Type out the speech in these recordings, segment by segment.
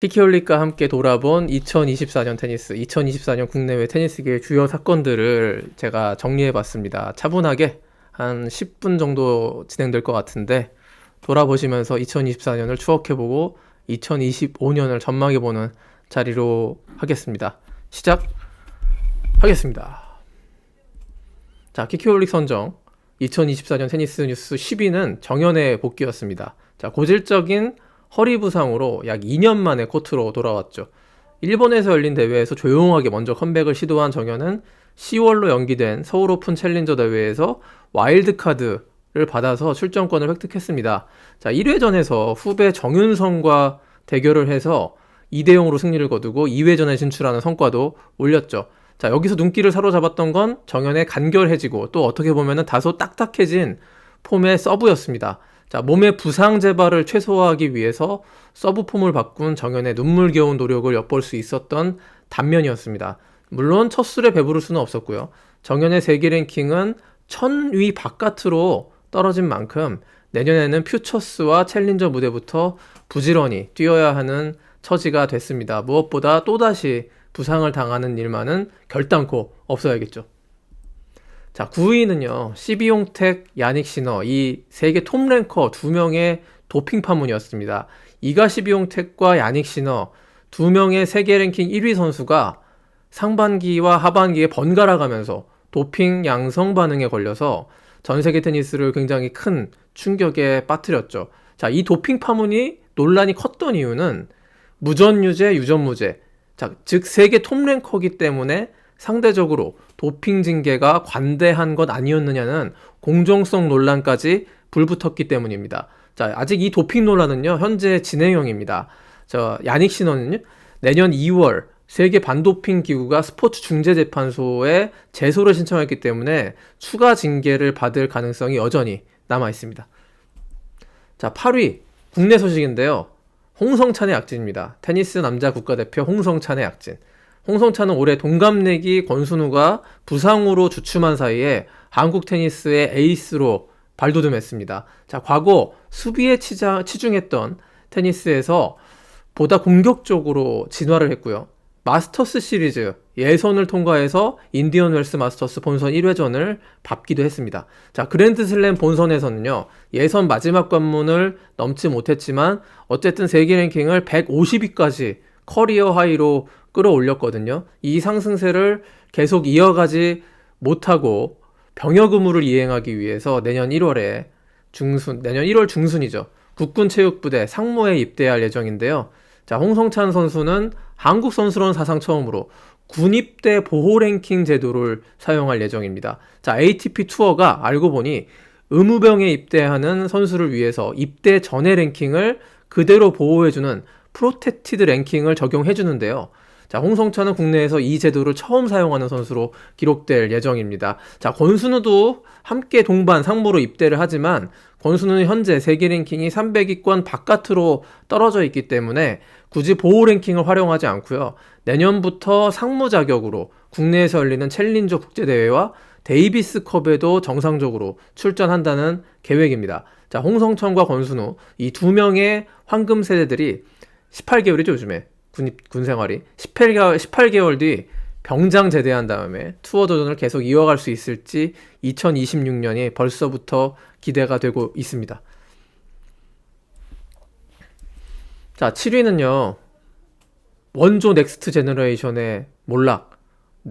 키키올릭과 함께 돌아본 2024년 테니스, 2024년 국내외 테니스계의 주요 사건들을 제가 정리해봤습니다. 차분하게 한 10분 정도 진행될 것 같은데 돌아보시면서 2024년을 추억해보고 2025년을 전망해보는 자리로 하겠습니다. 시작하겠습니다. 자, 키키올릭 선정 2024년 테니스 뉴스 10위는 정현의 복귀였습니다. 자, 고질적인 허리 부상으로 약 2년 만에 코트로 돌아왔죠. 일본에서 열린 대회에서 조용하게 먼저 컴백을 시도한 정현은 10월로 연기된 서울 오픈 챌린저 대회에서 와일드카드를 받아서 출전권을 획득했습니다. 자, 1회전에서 후배 정윤성과 대결을 해서 2대0으로 승리를 거두고 2회전에 진출하는 성과도 올렸죠. 자, 여기서 눈길을 사로잡았던 건 정현의 간결해지고 또 어떻게 보면 다소 딱딱해진 폼의 서브였습니다. 자, 몸의 부상 재발을 최소화하기 위해서 서브 폼을 바꾼 정현의 눈물겨운 노력을 엿볼 수 있었던 단면이었습니다. 물론 첫 술에 배부를 수는 없었고요. 정현의 세계 랭킹은 1000위 바깥으로 떨어진 만큼 내년에는 퓨처스와 챌린저 무대부터 부지런히 뛰어야 하는 처지가 됐습니다. 무엇보다 또다시 부상을 당하는 일만은 결단코 없어야겠죠. 자, 9위는요, 시비용택, 야닉 시너, 이 세계 톱랭커 2명의 도핑 파문이었습니다. 이가 시비용택과 야닉 시너 2명의 세계 랭킹 1위 선수가 상반기와 하반기에 번갈아 가면서 도핑 양성 반응에 걸려서 전 세계 테니스를 굉장히 큰 충격에 빠뜨렸죠. 자, 이 도핑 파문이 논란이 컸던 이유는 무전유죄, 유전무죄, 자, 즉 세계 톱랭커기 때문에 상대적으로 도핑 징계가 관대한 것 아니었느냐는 공정성 논란까지 불붙었기 때문입니다. 자, 아직 이 도핑 논란은요, 현재 진행형입니다. 야닉 시너는요, 내년 2월 세계 반도핑 기구가 스포츠 중재재판소에 제소를 신청했기 때문에 추가 징계를 받을 가능성이 여전히 남아 있습니다. 자, 8위 국내 소식인데요. 홍성찬의 약진입니다. 테니스 남자 국가대표 홍성찬의 약진. 홍성찬은 올해 동갑내기 권순우가 부상으로 주춤한 사이에 한국 테니스의 에이스로 발돋움했습니다. 자, 과거 수비에 치중했던 테니스에서 보다 공격적으로 진화를 했고요. 마스터스 시리즈 예선을 통과해서 인디언 웰스 마스터스 본선 1회전을 밟기도 했습니다. 자, 그랜드슬램 본선에서는요, 예선 마지막 관문을 넘지 못했지만 어쨌든 세계 랭킹을 150위까지 커리어 하이로 끌어올렸거든요. 이 상승세를 계속 이어가지 못하고 병역 의무를 이행하기 위해서 내년 1월 중순이죠. 국군체육부대 상무에 입대할 예정인데요. 자, 홍성찬 선수는 한국 선수론 사상 처음으로 군입대 보호 랭킹 제도를 사용할 예정입니다. 자, ATP 투어가 알고 보니 의무병에 입대하는 선수를 위해서 입대 전의 랭킹을 그대로 보호해주는 프로텍티드 랭킹을 적용해주는데요. 자, 홍성찬은 국내에서 이 제도를 처음 사용하는 선수로 기록될 예정입니다. 자, 권순우도 함께 동반 상무로 입대를 하지만 권순우는 현재 세계 랭킹이 300위권 바깥으로 떨어져 있기 때문에 굳이 보호 랭킹을 활용하지 않고요. 내년부터 상무 자격으로 국내에서 열리는 챌린저 국제대회와 데이비스컵에도 정상적으로 출전한다는 계획입니다. 자, 홍성찬과 권순우 이 두 명의 황금 세대들이 18개월이죠, 요즘에. 군 생활이 18개월 뒤 병장 제대한 다음에 투어 도전을 계속 이어갈 수 있을지 2026년이 벌써부터 기대가 되고 있습니다. 자, 7위는요. 원조 넥스트 제너레이션의 몰락,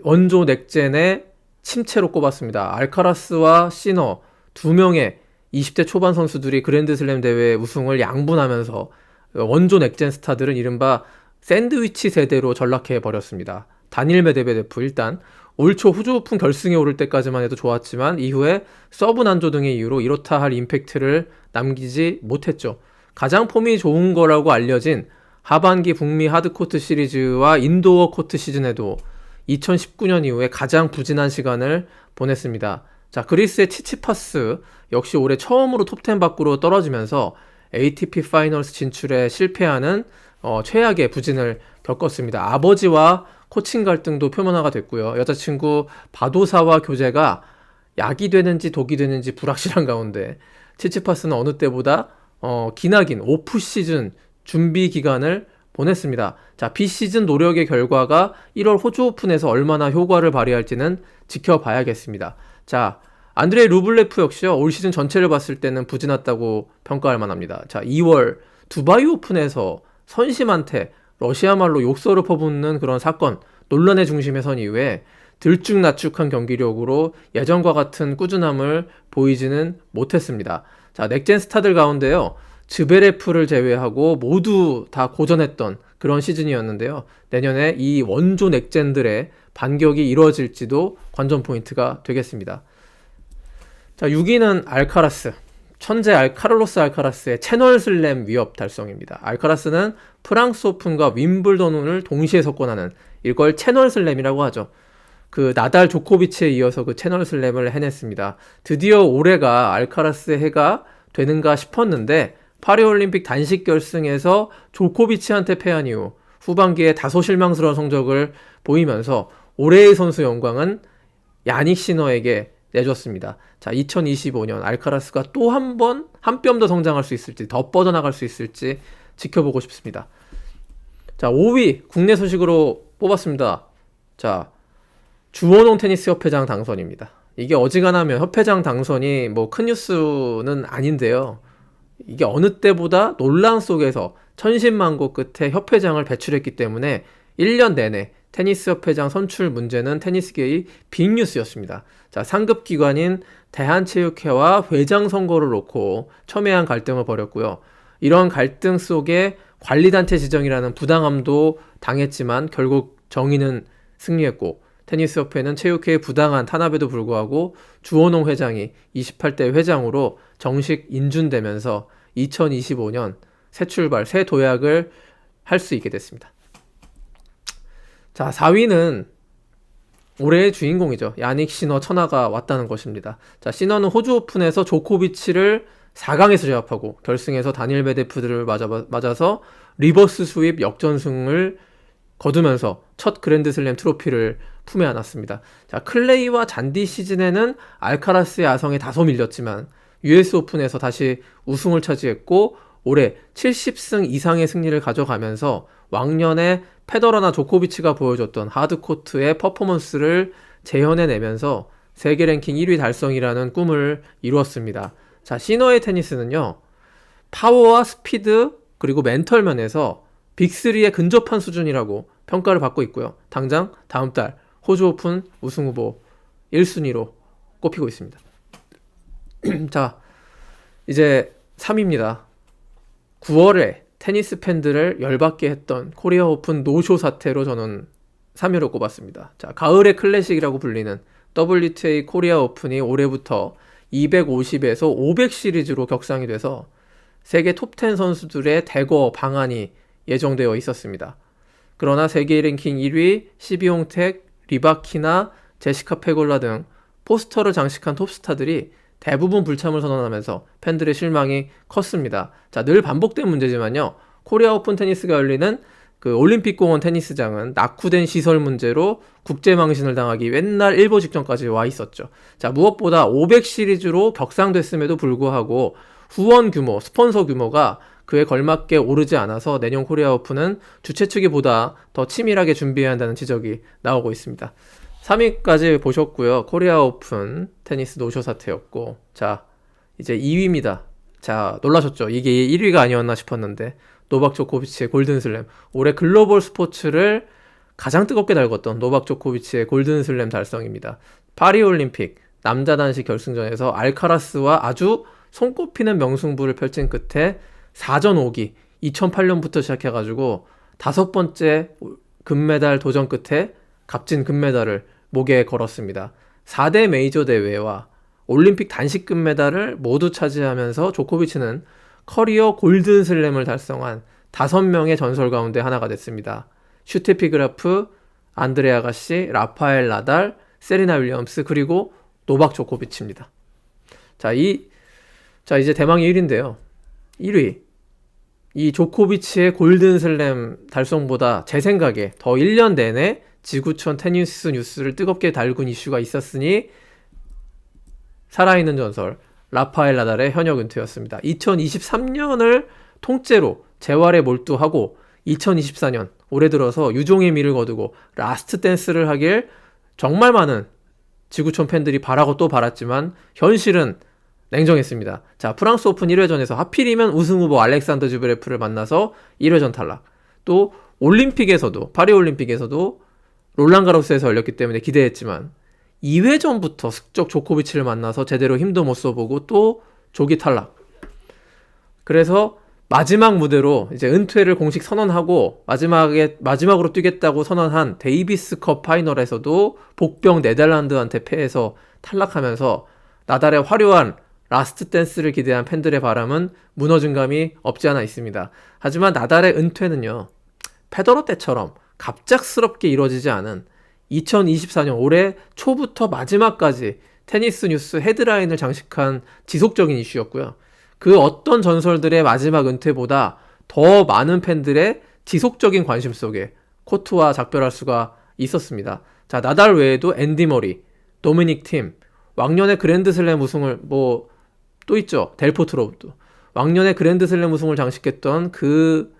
원조 넥젠의 침체로 꼽았습니다. 알카라스와 시너 두 명의 20대 초반 선수들이 그랜드슬램 대회 우승을 양분하면서 원조 넥젠 스타들은 이른바 샌드위치 세대로 전락해버렸습니다. 다닐 메드베데프 일단 올 초 후조 오픈 결승에 오를 때까지만 해도 좋았지만 이후에 서브 난조 등의 이유로 이렇다 할 임팩트를 남기지 못했죠. 가장 폼이 좋은 거라고 알려진 하반기 북미 하드코트 시리즈와 인도어 코트 시즌에도 2019년 이후에 가장 부진한 시간을 보냈습니다. 자, 그리스의 치치파스 역시 올해 처음으로 톱10 밖으로 떨어지면서 ATP 파이널스 진출에 실패하는 최악의 부진을 겪었습니다. 아버지와 코칭 갈등도 표면화가 됐고요. 여자친구 바도사와 교제가 약이 되는지 독이 되는지 불확실한 가운데 치치파스는 어느 때보다 기나긴 오프 시즌 준비 기간을 보냈습니다. 자, 비시즌 노력의 결과가 1월 호주 오픈에서 얼마나 효과를 발휘할지는 지켜봐야겠습니다. 자, 안드레이 루블레프 역시요, 올 시즌 전체를 봤을 때는 부진했다고 평가할 만합니다. 자, 2월 두바이 오픈에서 선심한테 러시아 말로 욕설을 퍼붓는 그런 사건, 논란의 중심에 선 이후에 들쭉날쭉한 경기력으로 예전과 같은 꾸준함을 보이지는 못했습니다. 자, 넥젠 스타들 가운데요, 즈베레프를 제외하고 모두 다 고전했던 그런 시즌이었는데요. 내년에 이 원조 넥젠들의 반격이 이루어질지도 관전 포인트가 되겠습니다. 자, 6위는 알카라스. 천재 카를로스 알카라스의 채널 슬램 위협 달성입니다. 알카라스는 프랑스 오픈과 윈블던을 동시에 석권하는 이걸 채널 슬램이라고 하죠. 그 나달 조코비치에 이어서 그 채널 슬램을 해냈습니다. 드디어 올해가 알카라스의 해가 되는가 싶었는데 파리올림픽 단식 결승에서 조코비치한테 패한 이후 후반기에 다소 실망스러운 성적을 보이면서 올해의 선수 영광은 야닉 시너에게 내줬습니다. 자, 2025년 알카라스가 또 한 뼘 더 성장할 수 있을지, 더 뻗어나갈 수 있을지 지켜보고 싶습니다. 자, 5위 국내 소식으로 뽑았습니다. 자, 주원홍 테니스 협회장 당선입니다. 이게 어지간하면 협회장 당선이 뭐 큰 뉴스는 아닌데요. 이게 어느 때보다 논란 속에서 천신만고 끝에 협회장을 배출했기 때문에 1년 내내 테니스 협회장 선출 문제는 테니스계의 빅뉴스였습니다. 자, 상급 기관인 대한체육회와 회장 선거를 놓고 첨예한 갈등을 벌였고요. 이런 갈등 속에 관리단체 지정이라는 부당함도 당했지만 결국 정의는 승리했고, 테니스협회는 체육회의 부당한 탄압에도 불구하고 주원홍 회장이 28대 회장으로 정식 인준되면서 2025년 새 출발, 새 도약을 할 수 있게 됐습니다. 자, 4위는 올해의 주인공이죠. 야닉 시너 천하가 왔다는 것입니다. 자, 시너는 호주 오픈에서 조코비치를 4강에서 제압하고 결승에서 다니엘 메데프들을 맞아서 리버스 스윕 역전승을 거두면서 첫 그랜드슬램 트로피를 품에 안았습니다. 자, 클레이와 잔디 시즌에는 알카라스의 아성에 다소 밀렸지만 US 오픈에서 다시 우승을 차지했고 올해 70승 이상의 승리를 가져가면서 왕년에 페더러나 조코비치가 보여줬던 하드코트의 퍼포먼스를 재현해내면서 세계 랭킹 1위 달성이라는 꿈을 이루었습니다. 자, 시너의 테니스는요, 파워와 스피드 그리고 멘털 면에서 빅3에 근접한 수준이라고 평가를 받고 있고요. 당장 다음 달 호주 오픈 우승 후보 1순위로 꼽히고 있습니다. 자, 이제 3위입니다. 9월에 테니스 팬들을 열받게 했던 코리아 오픈 노쇼 사태로 저는 3위로 꼽았습니다. 자, 가을의 클래식이라고 불리는 WTA 코리아 오픈이 올해부터 250에서 500 시리즈로 격상이 돼서 세계 톱10 선수들의 대거 방한이 예정되어 있었습니다. 그러나 세계 랭킹 1위 시비용택, 리바키나, 제시카 페골라 등 포스터를 장식한 톱스타들이 대부분 불참을 선언하면서 팬들의 실망이 컸습니다. 자, 늘 반복된 문제지만요, 코리아 오픈 테니스가 열리는 그 올림픽 공원 테니스장은 낙후된 시설 문제로 국제망신을 당하기 맨날 일보 직전까지 와 있었죠. 자, 무엇보다 500 시리즈로 격상됐음에도 불구하고 후원 규모, 스폰서 규모가 그에 걸맞게 오르지 않아서 내년 코리아 오픈은 주최 측이 보다 더 치밀하게 준비해야 한다는 지적이 나오고 있습니다. 3위까지 보셨고요. 코리아 오픈 테니스 노쇼 사태였고, 자, 이제 2위입니다. 자, 놀라셨죠? 이게 1위가 아니었나 싶었는데 노박 조코비치의 골든슬램, 올해 글로벌 스포츠를 가장 뜨겁게 달궜던 노박 조코비치의 골든슬램 달성입니다. 파리올림픽 남자 단식 결승전에서 알카라스와 아주 손꼽히는 명승부를 펼친 끝에 4전 5기 2008년부터 시작해가지고 5번째 금메달 도전 끝에 값진 금메달을 목에 걸었습니다. 4대 메이저 대회와 올림픽 단식 금메달을 모두 차지하면서 조코비치는 커리어 골든슬램을 달성한 5명의 전설 가운데 하나가 됐습니다. 슈테피 그라프, 안드레 아가시, 라파엘 나달, 세리나 윌리엄스, 그리고 노박 조코비치입니다. 자, 이제 대망의 1위인데요. 1위. 이 조코비치의 골든슬램 달성보다 제 생각에 더 1년 내내 지구촌 테니스 뉴스를 뜨겁게 달군 이슈가 있었으니 살아있는 전설 라파엘 나달의 현역 은퇴였습니다. 2023년을 통째로 재활에 몰두하고 2024년 올해 들어서 유종의 미를 거두고 라스트 댄스를 하길 정말 많은 지구촌 팬들이 바라고 또 바랐지만 현실은 냉정했습니다. 자, 프랑스 오픈 1회전에서 하필이면 우승 후보 알렉산더 즈베레프를 만나서 1회전 탈락. 또 올림픽에서도 파리 올림픽에서도 롤랑 가로스에서 열렸기 때문에 기대했지만 2회전부터 슬쩍 조코비치를 만나서 제대로 힘도 못 써보고 또 조기 탈락. 그래서 마지막 무대로 이제 은퇴를 공식 선언하고 마지막으로 뛰겠다고 선언한 데이비스컵 파이널에서도 복병 네덜란드한테 패해서 탈락하면서 나달의 화려한 라스트 댄스를 기대한 팬들의 바람은 무너진 감이 없지 않아 있습니다. 하지만 나달의 은퇴는요, 페더러 때처럼 갑작스럽게 이루어지지 않은 2024년 올해 초부터 마지막까지 테니스 뉴스 헤드라인을 장식한 지속적인 이슈였고요. 그 어떤 전설들의 마지막 은퇴보다 더 많은 팬들의 지속적인 관심 속에 코트와 작별할 수가 있었습니다. 자, 나달 외에도 앤디 머리, 도미닉 팀, 왕년의 그랜드슬램 우승을 또 있죠. 델포트로도 왕년의 그랜드슬램 우승을 장식했던 그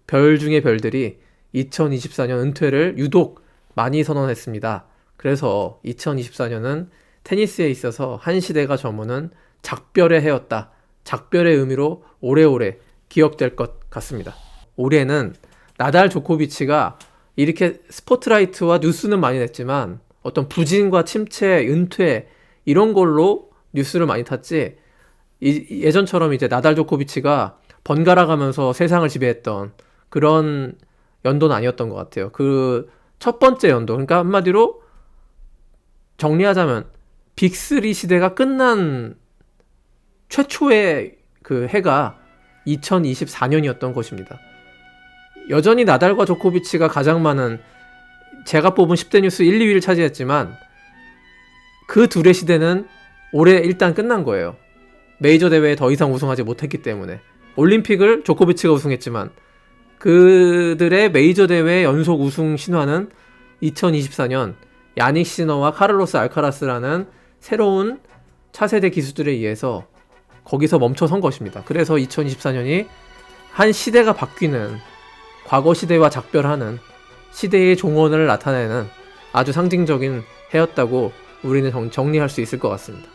별 중의 별들이 2024년 은퇴를 유독 많이 선언했습니다. 그래서 2024년은 테니스에 있어서 한 시대가 저무는 작별의 해였다. 작별의 의미로 오래오래 기억될 것 같습니다. 올해는 나달 조코비치가 이렇게 스포트라이트와 뉴스는 많이 냈지만 어떤 부진과 침체, 은퇴 이런 걸로 뉴스를 많이 탔지, 예전처럼 이제 나달 조코비치가 번갈아 가면서 세상을 지배했던 그런 연도는 아니었던 것 같아요. 그 첫 번째 연도, 그러니까 한마디로 정리하자면 빅3 시대가 끝난 최초의 그 해가 2024년이었던 것입니다. 여전히 나달과 조코비치가 가장 많은, 제가 뽑은 10대 뉴스 1, 2위를 차지했지만 그 둘의 시대는 올해 일단 끝난 거예요. 메이저 대회에 더 이상 우승하지 못했기 때문에. 올림픽을 조코비치가 우승했지만 그들의 메이저 대회 연속 우승 신화는 2024년 야닉 시너와 카를로스 알카라스라는 새로운 차세대 기수들에 의해서 거기서 멈춰선 것입니다. 그래서 2024년이 한 시대가 바뀌는, 과거 시대와 작별하는 시대의 종언을 나타내는 아주 상징적인 해였다고 우리는 정리할 수 있을 것 같습니다.